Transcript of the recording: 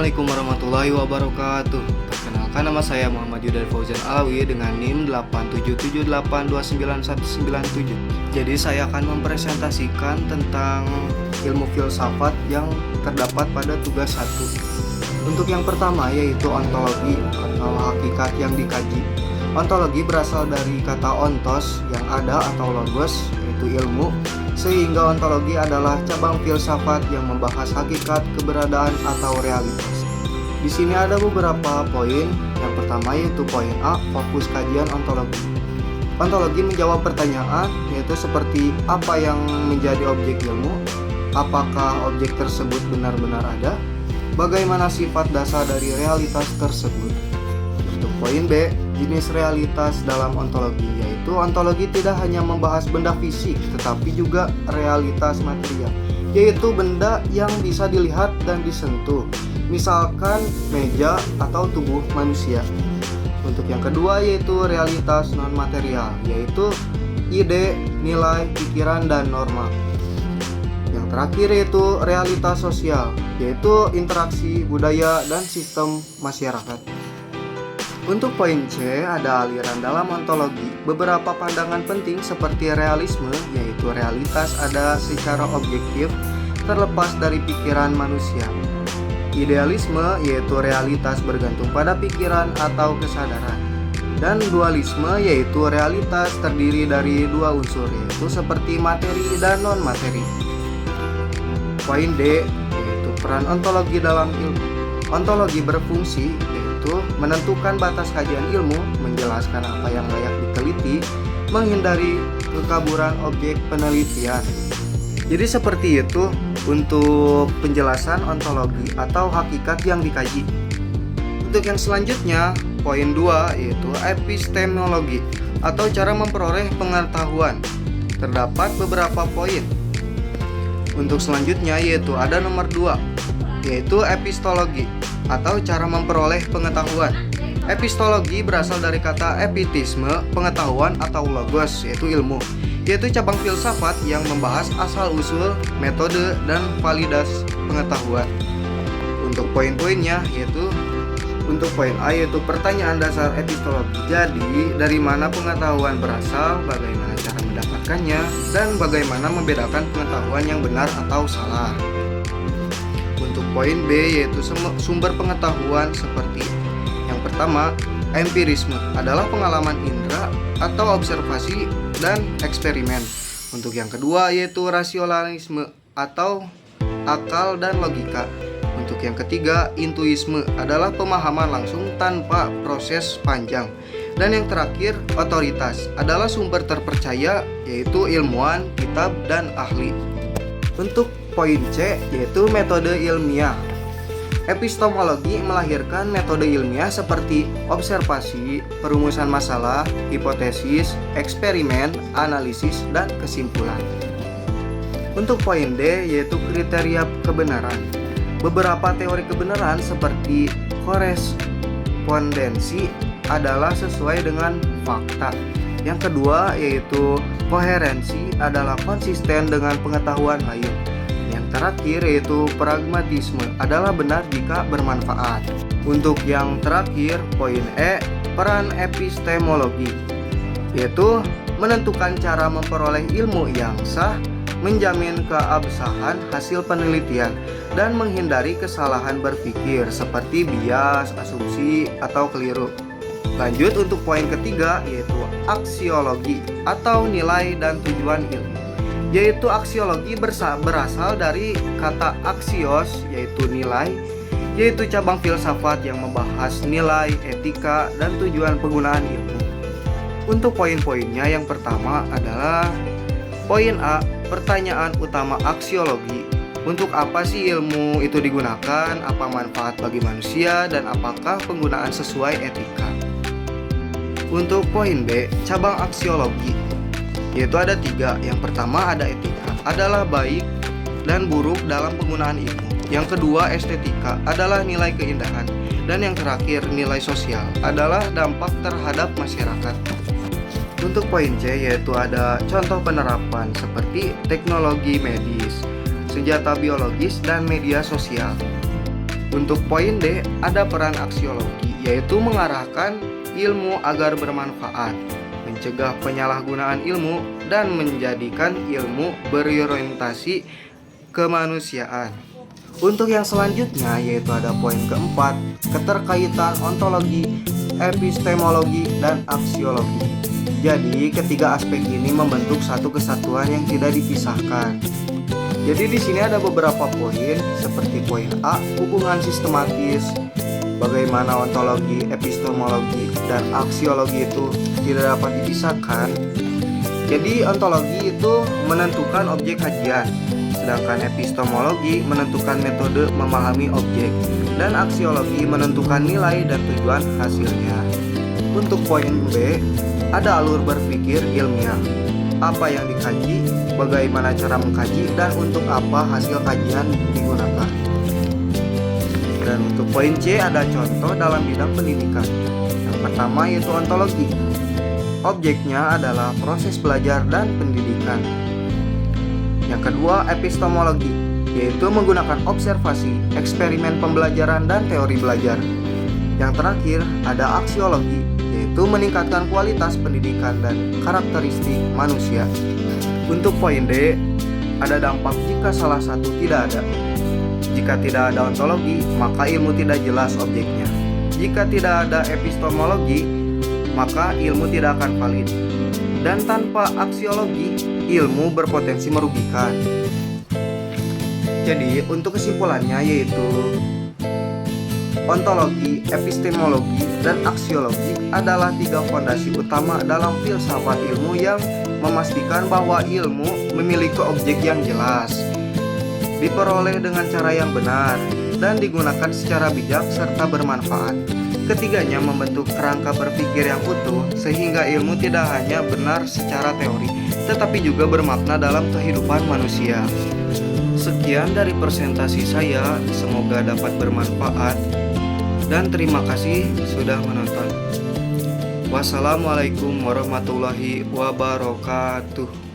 Assalamualaikum warahmatullahi wabarakatuh. Perkenalkan, nama saya Muhammad Yudhar Fauzan Alawi dengan NIM 8778291997. Jadi saya akan mempresentasikan tentang ilmu filsafat yang terdapat pada tugas 1. Untuk yang pertama yaitu ontologi atau hakikat yang dikaji. Ontologi berasal dari kata ontos yang ada atau logos, yaitu ilmu, sehingga ontologi adalah cabang filsafat yang membahas hakikat, keberadaan, atau realitas. Di sini ada beberapa poin. Yang pertama yaitu poin A, fokus kajian ontologi. Ontologi menjawab pertanyaan, yaitu seperti apa yang menjadi objek ilmu, apakah objek tersebut benar-benar ada, bagaimana sifat dasar dari realitas tersebut. Untuk poin B, jenis realitas dalam ontologi, yaitu ontologi tidak hanya membahas benda fisik tetapi juga realitas material, yaitu benda yang bisa dilihat dan disentuh, misalkan meja atau tubuh manusia. Untuk yang kedua yaitu realitas non material, yaitu ide, nilai, pikiran, dan norma. Yang terakhir yaitu realitas sosial, yaitu interaksi, budaya, dan sistem masyarakat. Untuk poin C, ada aliran dalam ontologi. Beberapa pandangan penting seperti realisme, yaitu realitas ada secara objektif, terlepas dari pikiran manusia. Idealisme, yaitu realitas bergantung pada pikiran atau kesadaran. Dan dualisme, yaitu realitas terdiri dari dua unsur, yaitu seperti materi dan non-materi. Poin D, yaitu peran ontologi dalam ilmu. Ontologi berfungsi menentukan batas kajian ilmu, menjelaskan apa yang layak diteliti, menghindari kekaburan objek penelitian. Jadi seperti itu untuk penjelasan ontologi atau hakikat yang dikaji. Untuk yang selanjutnya, poin 2 yaitu epistemologi atau cara memperoleh pengetahuan. Terdapat beberapa poin. Untuk selanjutnya yaitu ada nomor 2 yaitu epistologi atau cara memperoleh pengetahuan. Epistologi berasal dari kata epitisme, pengetahuan atau logos, yaitu ilmu, yaitu cabang filsafat yang membahas asal-usul, metode, dan validas pengetahuan. Untuk poin-poinnya yaitu untuk poin A yaitu pertanyaan dasar epistologi. Jadi, dari mana pengetahuan berasal, bagaimana cara mendapatkannya, dan bagaimana membedakan pengetahuan yang benar atau salah. Untuk poin B yaitu sumber pengetahuan seperti yang pertama, empirisme adalah pengalaman indera atau observasi dan eksperimen. Untuk yang kedua yaitu rasionalisme atau akal dan logika. Untuk yang ketiga, intuisme adalah pemahaman langsung tanpa proses panjang. Dan yang terakhir, otoritas adalah sumber terpercaya, yaitu ilmuwan, kitab, dan ahli. Untuk poin C yaitu metode ilmiah. Epistemologi melahirkan metode ilmiah seperti observasi, perumusan masalah, hipotesis, eksperimen, analisis, dan kesimpulan. Untuk poin D yaitu kriteria kebenaran. Beberapa teori kebenaran seperti korespondensi adalah sesuai dengan fakta. Yang kedua yaitu koherensi adalah konsisten dengan pengetahuan lain. Yang terakhir yaitu pragmatisme adalah benar jika bermanfaat. Untuk yang terakhir poin E, peran epistemologi, yaitu menentukan cara memperoleh ilmu yang sah, menjamin keabsahan hasil penelitian, dan menghindari kesalahan berpikir seperti bias, asumsi, atau keliru. Lanjut untuk poin ketiga yaitu aksiologi atau nilai dan tujuan ilmu. Yaitu aksiologi berasal dari kata aksios yaitu nilai, yaitu cabang filsafat yang membahas nilai, etika, dan tujuan penggunaan ilmu. Untuk poin-poinnya yang pertama adalah poin A, pertanyaan utama aksiologi. Untuk apa sih ilmu itu digunakan, apa manfaat bagi manusia, dan apakah penggunaan sesuai etika. Untuk poin B, cabang aksiologi, yaitu ada 3. Yang pertama ada etika, adalah baik dan buruk dalam penggunaan ilmu. Yang kedua estetika, adalah nilai keindahan. Dan yang terakhir nilai sosial, adalah dampak terhadap masyarakat. Untuk poin C yaitu ada contoh penerapan seperti teknologi medis, senjata biologis, dan media sosial. Untuk poin D, ada peran aksiologi, yaitu mengarahkan ilmu agar bermanfaat, mencegah penyalahgunaan ilmu, dan menjadikan ilmu berorientasi kemanusiaan. Untuk yang selanjutnya yaitu ada poin keempat, keterkaitan ontologi, epistemologi, dan aksiologi. Jadi ketiga aspek ini membentuk satu kesatuan yang tidak dipisahkan. Jadi di sini ada beberapa poin seperti poin A, hubungan sistematis, bagaimana ontologi, epistemologi, dan aksiologi itu tidak dapat dipisahkan. Jadi ontologi itu menentukan objek kajian, sedangkan epistemologi menentukan metode memahami objek, dan aksiologi menentukan nilai dan tujuan hasilnya. Untuk poin B, ada alur berpikir ilmiah. Apa yang dikaji, bagaimana cara mengkaji, dan untuk apa hasil kajian digunakan. Dan untuk poin C, ada contoh dalam bidang pendidikan. Yang pertama yaitu ontologi. Objeknya adalah proses belajar dan pendidikan. Yang kedua, epistemologi, yaitu menggunakan observasi, eksperimen pembelajaran, dan teori belajar. Yang terakhir, ada aksiologi, yaitu meningkatkan kualitas pendidikan dan karakteristik manusia. Untuk poin D, ada dampak jika salah satu tidak ada. Jika tidak ada ontologi, maka ilmu tidak jelas objeknya. Jika tidak ada epistemologi, maka ilmu tidak akan valid. Dan tanpa aksiologi, ilmu berpotensi merugikan. Jadi untuk kesimpulannya yaitu ontologi, epistemologi, dan aksiologi adalah tiga fondasi utama dalam filsafat ilmu yang memastikan bahwa ilmu memiliki objek yang jelas, diperoleh dengan cara yang benar, dan digunakan secara bijak serta bermanfaat. Ketiganya membentuk kerangka berpikir yang utuh sehingga ilmu tidak hanya benar secara teori, tetapi juga bermakna dalam kehidupan manusia. Sekian dari presentasi saya, semoga dapat bermanfaat dan terima kasih sudah menonton. Wassalamualaikum warahmatullahi wabarakatuh.